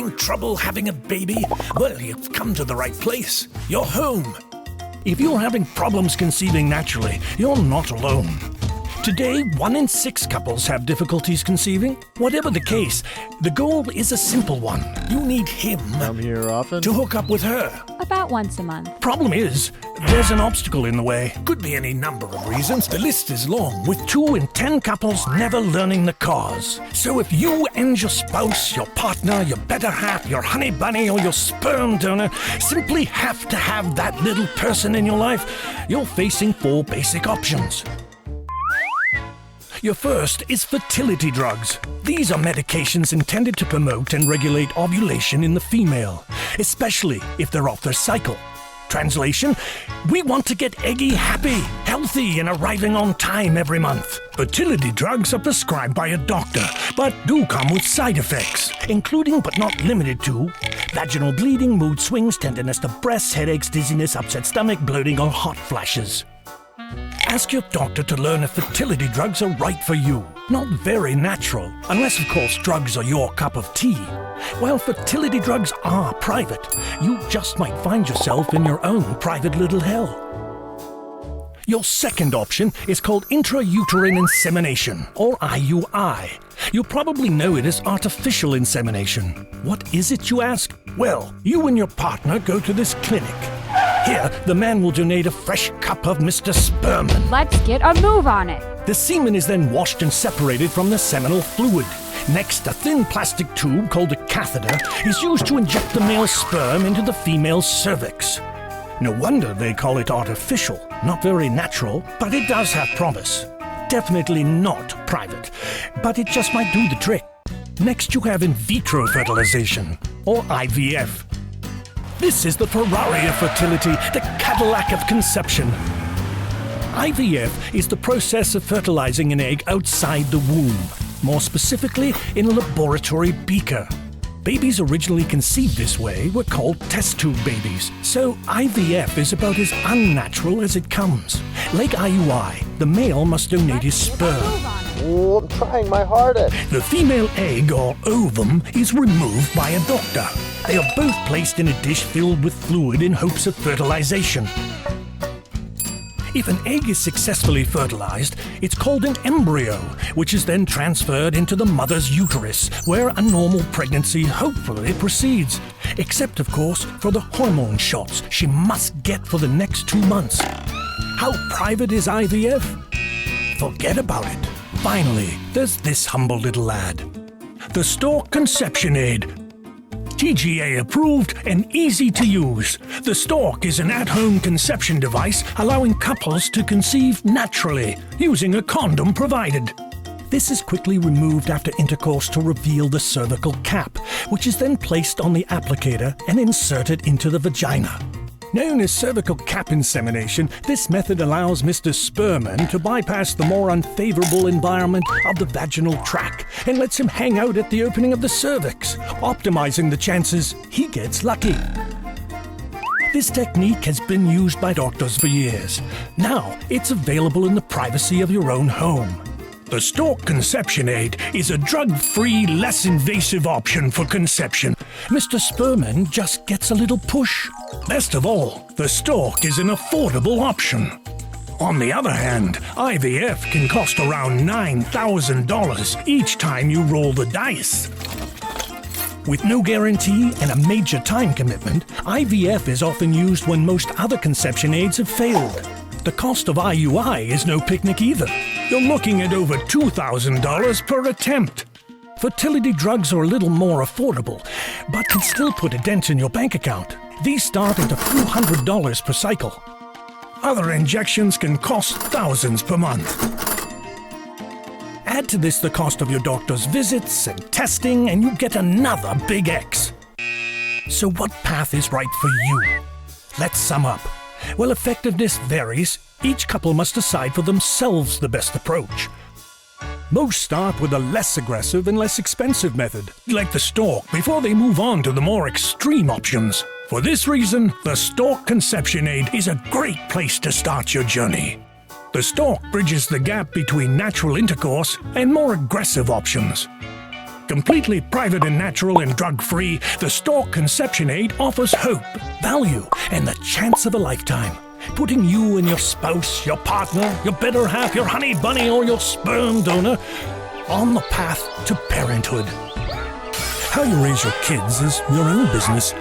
Having trouble having a baby? Well, you've come to the right place. You're home. If you're having problems conceiving naturally, you're not alone. Today, 1 in 6 couples have difficulties conceiving. Whatever the case, the goal is a simple one. You need him Come here often? to hook up with her. About once a month. Problem is, there's an obstacle in the way. Could be any number of reasons. The list is long, with 2 in 10 couples never learning the cause. So if you and your spouse, your partner, your better half, your honey bunny, or your sperm donor simply have to have that little person in your life, you're facing 4 basic options. Your first is fertility drugs. These are medications intended to promote and regulate ovulation in the female, especially if they're off their cycle. Translation, we want to get eggy happy, healthy, and arriving on time every month. Fertility drugs are prescribed by a doctor, but do come with side effects, including but not limited to vaginal bleeding, mood swings, tenderness to breasts, headaches, dizziness, upset stomach, bloating, or hot flashes. Ask your doctor to learn if fertility drugs are right for you. Not very natural, unless of course drugs are your cup of tea. While fertility drugs are private, you just might find yourself in your own private little hell. Your second option is called intrauterine insemination, or IUI. You probably know it as artificial insemination. What is it, you ask? Well, you and your partner go to this clinic. Here, the man will donate a fresh cup of Mr. Sperman. Let's get a move on it. The semen is then washed and separated from the seminal fluid. Next, a thin plastic tube called a catheter is used to inject the male sperm into the female's cervix. No wonder they call it artificial. Not very natural, but it does have promise. Definitely not private, but it just might do the trick. Next, you have in-vitro fertilization, or IVF. This is the Ferrari of fertility, the Cadillac of conception. IVF is the process of fertilizing an egg outside the womb, more specifically in a laboratory beaker. Babies originally conceived this way were called test tube babies, so IVF is about as unnatural as it comes. Like IUI, the male must donate his sperm. Oh, I'm trying my hardest. The female egg, or ovum, is removed by a doctor. They are both placed in a dish filled with fluid in hopes of fertilization. If an egg is successfully fertilized, it's called an embryo, which is then transferred into the mother's uterus, where a normal pregnancy hopefully proceeds. Except, of course, for the hormone shots she must get for the next 2 months. How private is IVF? Forget about it. Finally, there's this humble little lad. The Stork Conception Aid. TGA approved and easy to use. The Stork is an at-home conception device allowing couples to conceive naturally using a condom provided. This is quickly removed after intercourse to reveal the cervical cap, which is then placed on the applicator and inserted into the vagina. Known as cervical cap insemination, this method allows Mr. Sperman to bypass the more unfavorable environment of the vaginal tract and lets him hang out at the opening of the cervix, optimizing the chances he gets lucky. This technique has been used by doctors for years. Now it's available in the privacy of your own home. The Stork Conception Aid is a drug-free, less invasive option for conception. Mr. Sperman just gets a little push. Best of all, the Stork is an affordable option. On the other hand, IVF can cost around $9,000 each time you roll the dice. With no guarantee and a major time commitment, IVF is often used when most other conception aids have failed. The cost of IUI is no picnic either. You're looking at over $2,000 per attempt. Fertility drugs are a little more affordable, but can still put a dent in your bank account. These start at a few $100s per cycle. Other injections can cost thousands per month. Add to this the cost of your doctor's visits and testing, and you get another big X. So what path is right for you? Let's sum up. While effectiveness varies, each couple must decide for themselves the best approach. Most start with a less aggressive and less expensive method, like the Stork, before they move on to the more extreme options. For this reason, the Stork Conception Aid is a great place to start your journey. The Stork bridges the gap between natural intercourse and more aggressive options. Completely private and natural and drug-free, the Stork Conception Aid offers hope, value, and the chance of a lifetime. Putting you and your spouse, your partner, your better half, your honey bunny, or your sperm donor on the path to parenthood. How you raise your kids is your own business.